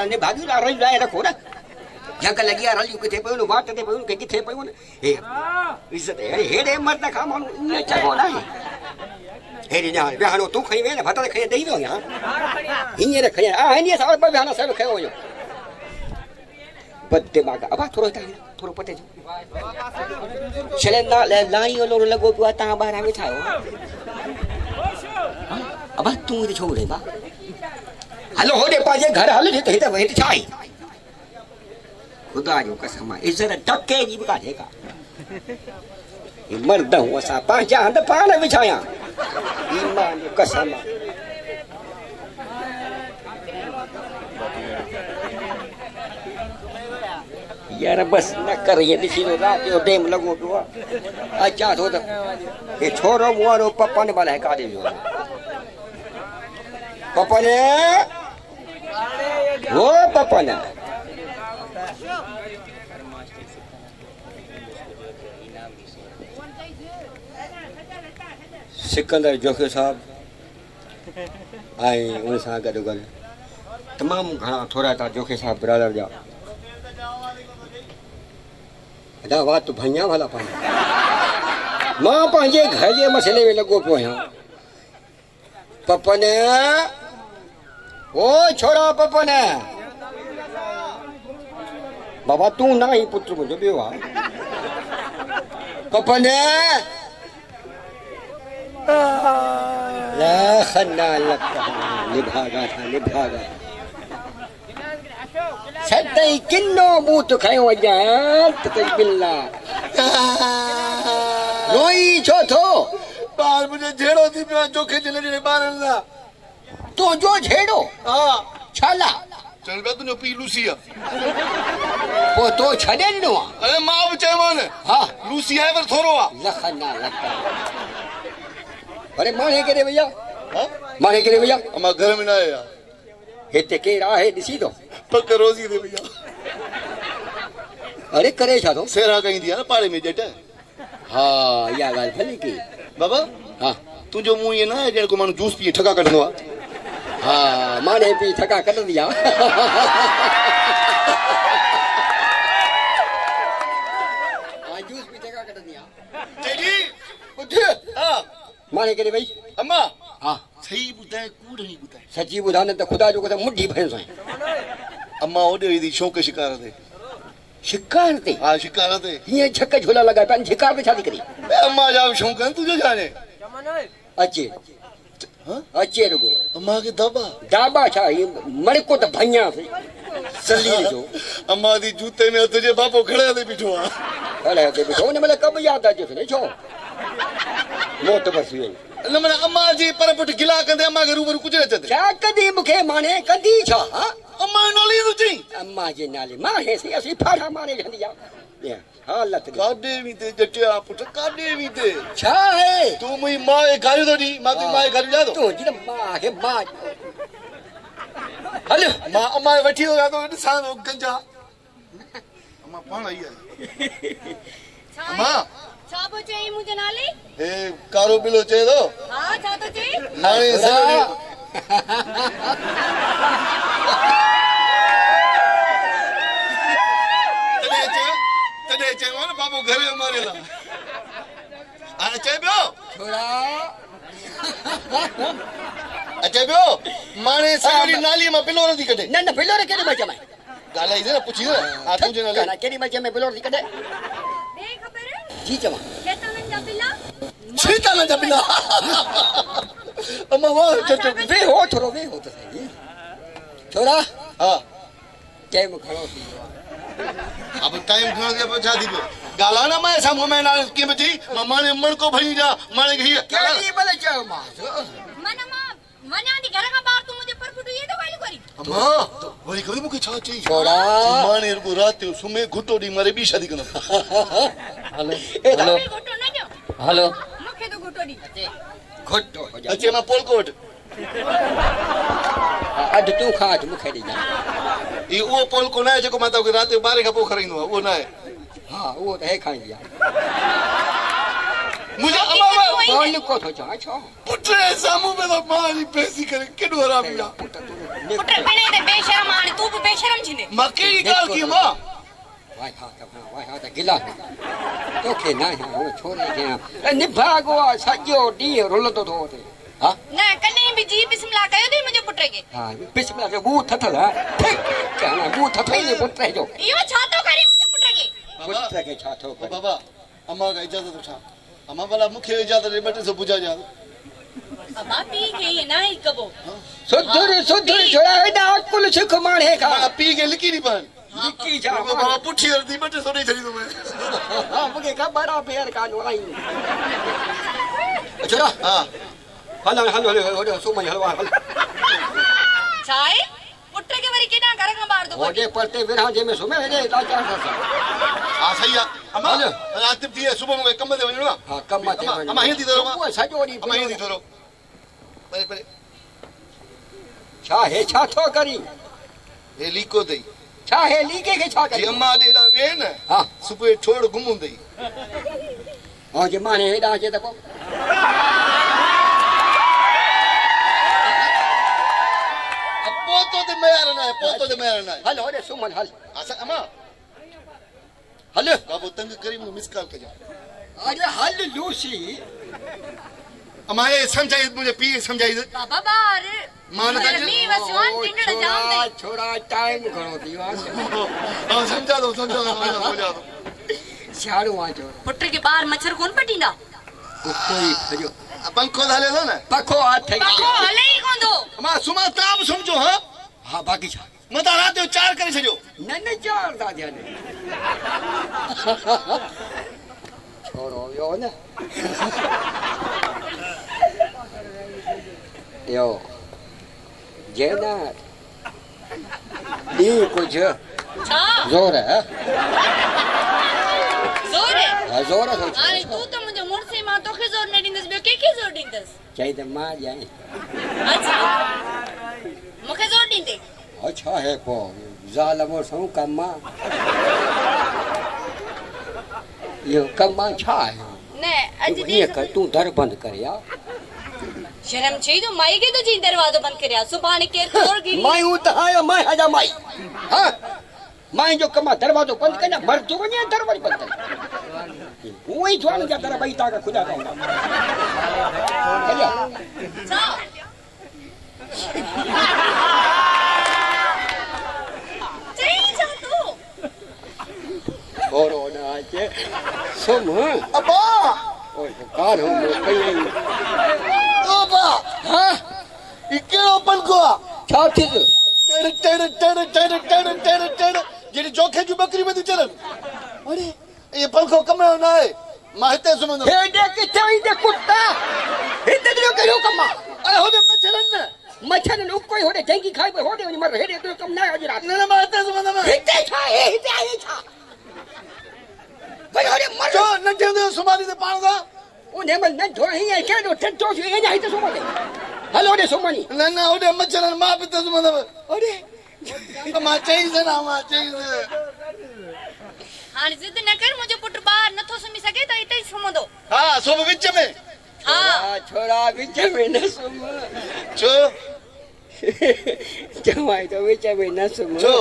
तने भागी रही लाए रखो ना जंग लगी रल किथे पयो वाट ते पयो के किथे पयो हे इज्जत है हेडे मरदा खा मानु इन चगो ना हेडी ना बेहानो तू खई वे भत खई देई दो यहां हिने रे खई आ हिने साल पर बेहाना सब खयो यो बत्ते बागा अब थोरो पटे चले ना लाई लो लगो पियो ता बाहर में थायो अब तू इते छोड़े बा हलो होडे पाजे घर हल ते ते वेट छाई खुदा जो कसम इज्जत टके जी बका देगा ये मर्द हुआ सा पांचा हंद पान विछाया ईमान जो कसम यार बस न कर ये दिसी रो रात यो डेम लगो पियो अच्छा तो ये छोरो वारो पप्पा ने वाला है का दे जो पापा ने वो पापा ने सिकंदर जोखे साहब आए उन सां गॾु गॾु तमामु घणा थोरा था जोखे साहब ब्रदर जा अदा बात भैया वाला पानी मां पंहिंजे घर जे मसइले में लॻो पियो आहियां पपन ओ छोरा पपन बाबा तू ना ही पुत्र मुंहिंजो ॿियो आहे पपन ला खन्ना लगता निभागा था निभागा सदाई किन्नो बूत खायो अॼा त बिल्ला रोई छो थो बार मुझे झेड़ो थी पियो जोखे जने जने बारन ला तो जो झेड़ो हां छाला चल बे तुने पी लूसिया पो तो छडे नो अरे मां भी चए माने हां लूसिया है पर थोरो आ लखना लगता अरे माने करे भैया हां माने करे भैया अमा घर में ना आया हेते केर आहे ॾिसी तो पक रोजी दे भैया अरे करे छा तो सेरा कहीं दिया ना पाड़े में जट हां या गाल भले की बाबा हां तू जो मुंह ये ना है जेको मानु जूस पी ठका कढनो आ हां माने पी ठका कढ दिया हां जूस पी ठका कढ दिया जेडी उठ हां माने करे भाई अम्मा हां सही बुधाए कूड़ नहीं बुधाए सच्ची बुधाने त खुदा जो कसम मुड्ढी भैंस है अम्मा ओडे दी शौक शिकार दे शिकार ते हां शिकार दे ये छक्के झोला लगा पन शिकार पे शादी करी अम्मा जा शौक है तू जो जाने अचे हां अचे रुगो अम्मा के दबा दाबा छा ये मड़को त भैया से सली जो अम्मा दी जूते में तुझे बापो खड़े दे बिठो आ अरे के बिठो ने मतलब कब याद आ जो ने छो मोत बस हुई न मन अम्मा जी पर पुट गिला कंदे अम्मा के रूबरू कुछ न चते क्या कदी मुखे माने कदी छा अम्मा नाली रुची अम्मा जे नाले मां हे से असि फाड़ा मारे जंदिया ये हालत काडे भी ते जटिया पुट काडे भी ते छा है तू मुई मां ए गाड़ी तो दी मां की मां ए गाड़ी जा दो तू जी मां के मां हल मां अम्मा बैठी हो तो इंसान गंजा अम्मा पाण आई है अम्मा छा बो चई मुझे नाले ए कारो बिलो चे दो हां छा तो चई नाले सरी तने चे वन बाबू घरे मारे ला आ चे बियो छोरा अच्छा बियो माने सारी नाली में बिलो नथी कढे न न बिलो रे केडी मच में गालाई दे ना पूछी दे आ तुझे नाले ना केडी मच में बिलो रे कढे दे खबर जी चवा केतन जा बिला छीता न बिला अम्मा वो चचो वे हो थोरो वे हो तो सही छोरा हां टाइम खड़ो थी अब टाइम खण के पछा दी गाला ना मैं सामो में ना के बची माने मन को भई जा माने के केडी भले चाओ मां मन मां वना दी घर का बाहर तू मुझे पर फुटू ये तो वाली करी अम्मा वही करी मुके छा चई छोरा माने को रात सुमे घुटो दी मारे भी शादी करना हेलो हेलो घुटो न जो हेलो मुखे तो घुटो दी घुटो हो जा अच्छे मैं पोलकोट अड तू खा आज मुखे दी जा ई वो पोल को ना जो माता के रात 12 का पो खरीनो वो ना है हां वो तो है खाई दिया मुझे अम्मा कौन को तो जा छो पुत्र सामू में तो मारी पैसी करे केडो हराम या पुत्र बने दे बेशरम आने तू भी मक्के की गाल की मां वाह त गिला तोखे ना हो छोरे के निभागो सजो डी रुलतो थो थे हां न कने भी जी बिस्मिल्लाह कयो दी मुझे पुट के हां बिस्मिल्लाह के बू थथल ठीक कहना बू थथई ने पुट जो यो छा तो करी मुझे पुट के पुट के छा थो कर बाबा अम्मा का इजाजत उठा अम्मा वाला मुख्य इजाजत रे बटे से बुझा जा अम्मा पी के ये ना ही कबो सुधर छोरा हेडा कुल सिख माणे का पी के लिखी नहीं पान लिखी जा बाबा पुठी और दी बटे सोनी छड़ी तो मैं हां मुके खबर आ फेर कान आई छोरा हां हलो सुमन हलवा छाए पुट के वरी केना घर का बाहर दो ओडे पड़ते विरा जे में सुमे रे लाचा सा हां सही है अम्मा रात थी सुबह में कम दे वणो हां कम ते अम्मा हिंदी थोरो वो सजो डी अम्मा हिंदी थोरो परे परे छा हे छा थो करी ए लीको दई छा हे लीके के छा जी करी अम्मा देदा वे न हां सुबह छोड़ घुमूं दई हां जे माने हेडा जे त को पोतो दे मेरा ना हलो रे सुमन हल अच्छा अम्मा हलो बाबू तंग करीम नु मिस कॉल कजा अरे हल लूसी अम्मा ये समझाई मुझे पी समझाई बाबा बाहर मान का मी वसवान टिंडड़ जाम दे छोरा टाइम घणो दियो हां समझा दो समझा दो शाड़ू आ जो पुट के बाहर मच्छर कोन पटींदा कोई खजो पंखो धाले दो ना पखो हाथ थई बाको हले ही कोन दो अम्मा सुमा ताब समझो हां हां बाकी छा मता रात जो 4 करे छजो न चार दा ध्यान छोरो यो न यो जेना दी कुछ छा जोर है जोर है जोर है अरे तू तो मुझे मुर्से मां तो के जोर नहीं दिंदस बे के जोर दिंदस चाहिए तो मार जाए अच्छा मुखे जोर दिंदे अच्छा है को जालमो सौ कम्मा यो कम्मा छा है ने अज ये कर तू दर बंद कर या शर्म छई तो माई के तो जी दरवाजो बंद करया सुभाने के तोड़ गिरी माई हूं त आयो माई हजा माई हां माई जो कम्मा दरवाजो बंद करना मर जो वने दरवाजो बंद कर वही जोन का दर बैठा का खुदा का चलिया जा चई जा तू और ना के सुम अब्बा ओ कार हो कई अब्बा हां इकेड़ो पंखो छा थी टेड़ जेडी जोखे की बकरी में चलन अरे ये पंखो कमरो ना है मां हिते सुमंदो हेडे किथे इते कुत्ता हिते दियो कयो कम्मा अरे होदे मचलन न मच्छर नु कोई होडे टेंगी खाई पे होडे मर हेडे तो कम ना आज रात न मां हिते सुमंदो में हिते छा है हिते आई छा भाई होडे मर जो न जेंदो सुमारी दे पाण दा उने मन न धो ही है के दो टंटो जो है हिते सुमले हेलो रे सुमनी न होदे मचलन मां हिते सुमंदो अरे मां चई से ना मां चई से हां जिद न कर मुझे पुट बाहर न थो सुमी सके तो इते सुमदो हां सब विच में हां छोरा विच में न सुम छो जमाई तो विच में न सुम छो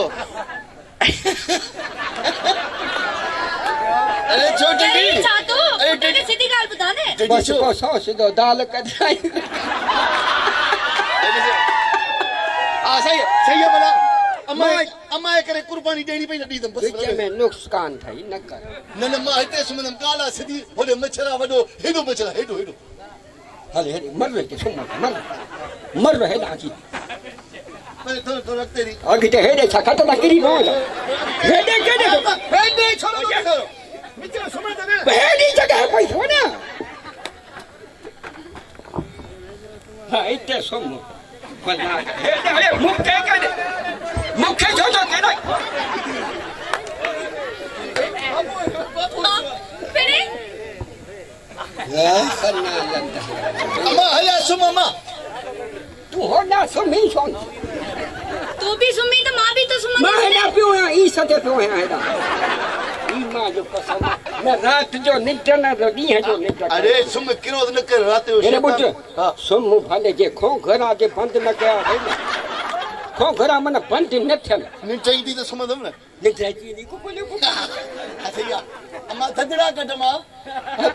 अरे छोटे चई डी जा तू अरे पुट के सीधी गाल बुधा दे बस को सो सीधो दाल कदाई आ सही है भला अम्मा करे कुर्बानी देनी पई दी दम बस विच में नुकसान थई न कर न मां हिते सुमंदम काला सिधी होदे मच्छरा वडो हेडो मच्छरा हेडो हले हेडे मर रे के सुम मर रे हेडा की मैं तो रखते री अगिते हेडे छा खतला गिरी नो हेडे केडे हेडे छोड़ो मित्र सुमंदम ने हेडी जगह कोई हो ना हां इते सुम बल्ला हेडे अरे मुखे केडे मुखे जो के ना फिरे करना लगता है अम्मा हला सुम अम्मा तू हो ना सुमी सोन तू भी सुमी तो मां भी तो सुमन मां हेडा पियो है ई सते पियो है हेडा ई मां जो कसम मैं रात जो निद्र न रगी है जो निद्र अरे सुम किरोध न कर रात मेरे बुट सुम भले जे खो घरा के बंद न गया है खो घरा मन पंट न थियल निंड चाहिदी त समझम न निकराची नी को बोले अथैया अम्मा थदड़ा कट मां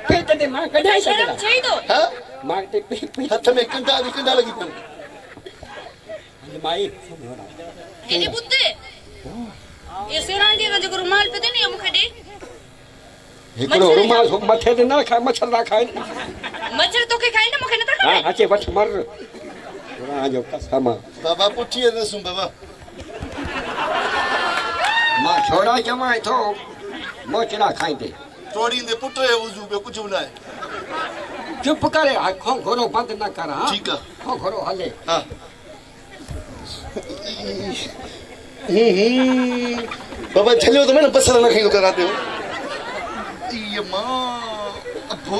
पेट ते मां कढाई शर्म सगदा छई तो हां मां ते पे हथ में कंडा लगी पन माई एने बुद्ध ये सेरांडी का जो रुमाल पे दे नहीं मुखे दे हिकड़ो रुमाल मथे ते ना खा मच्छर ना खाए मच्छर तो के खाई ना मुखे न था हां अचे वठ मर आ जो कसम बाबा पुठी रसुम बाबा मां छोड़ा जमाए थो मोचड़ा खाइंदे तोड़ी दे पुटे वजू पे कुछ ना है चुप करे खो घोरो बंद ना कर हां ठीक है खो घोरो हले हां बाबा चलियो तो मैं बसर ना खाई कराते हो ये मां अबो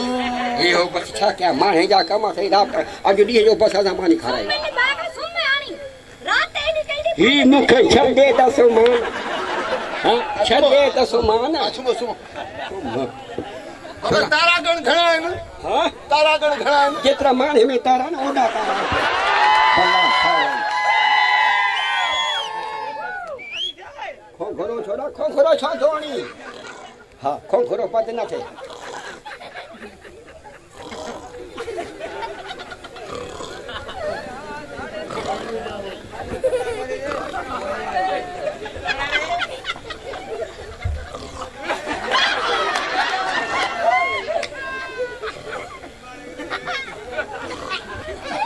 ये हो बस छा क्या मां है जा कमा सही रात आज दी जो बस आजा मानी खाराई मैंने बागा सुन में आनी रात एनी कई ही मुखे छडे दसो मान हां छडे दसो मान सुनो सुनो बाबा तारा गण घणा है ना हां तारा गण घणा है जेतरा माने में तारा ना ओडा तारा भला खाओ खो घरो छोड़ा खो घरो छो धोणी हां खो घरो पद न थे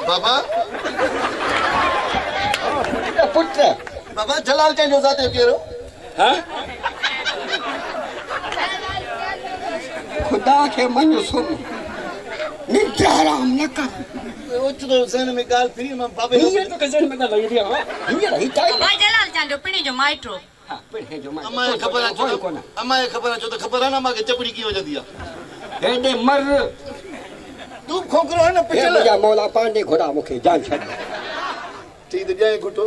बाबा पुत्र बाबा जलाल के जो जाते केरो हां खुदा के मन सुन निद्रा आराम न कर उच तो ज़हन में गाल फ्री में बाबे ये तो कजन में लगी दिया हां ये रही टाइम भाई जलाल चांदो पिणी जो माइट्रो हां पिणे जो मां अम्मा खबर है अम्मा खबर है तो खबर है ना मां के चपड़ी की हो जाती है हेडे मर तू खोकरो है ना हे पिछले मुझा मौला पांडे घोड़ा मुखे जान छड़ ठीक तो जाए घुटो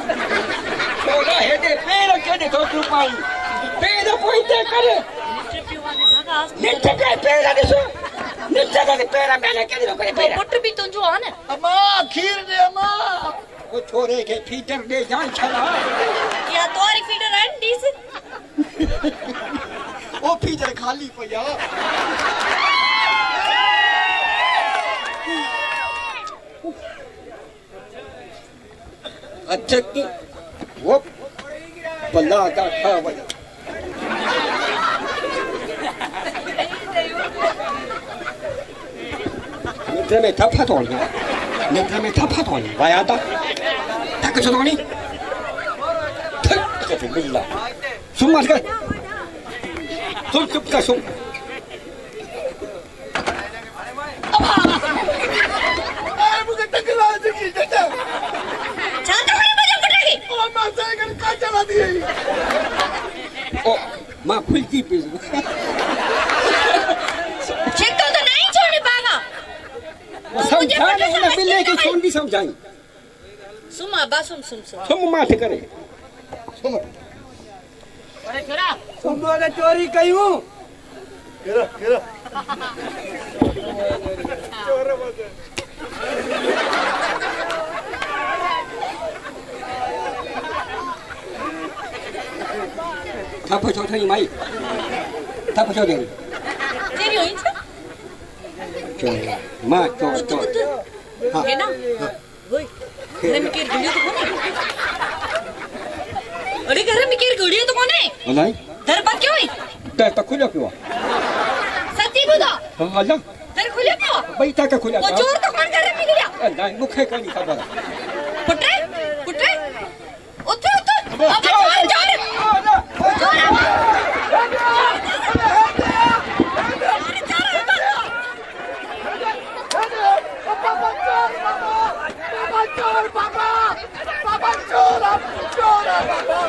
छोड़ा हेडे पेड़ केडे तो तू पाई पेड़ पोइते करे ट्रिपी वाले धागा नित्य पे पेड़ देसो नित्य के पेड़ मैंने केडे तो करे पेड़ पुट भी तुंजो आने अम्मा खीर दे अम्मा वो छोरे के फीटर दे जान छड़ा या तोरी फीडर एंडी से वो फीटर खाली पया अच्छा की वो बल्ला का खावा निद्रा में थपा तो गया निद्रा में थपा तो नहीं वाया था थक चलो नहीं थक के बिल्ला सुन मत कर सुन चुप कर सुन मुझे टकरा दे चाचा चांदो खड़े बजे पटकी ओ मां से कर का चला दी ओ मां फुलकी पे चित्तो तो नहीं छोड़े बागा समझाने उन्हें मिले कि छोड़ भी समझाई सुमा बा सुम तुम माथ करे सुनो अरे छोरा तुम ने चोरी कयूं केरा केरा थप छो थई माई थप छो दे तेरी होई छ मां तो है ना वही घर में केर गुड़ियो तो कोने अरे घर में केर गुड़ियो तो कोने नहीं दर पर क्यों है दर तो खुला क्यों सच्ची बुदा हां आजा दर खुले क्यों बैठा का खुला वो चोर तो कौन घर में गया नहीं मुखे का नहीं खबर पुटरे पुटरे उठो उठो अब चोर चोर चोर बाबा बाबा चोर बाबा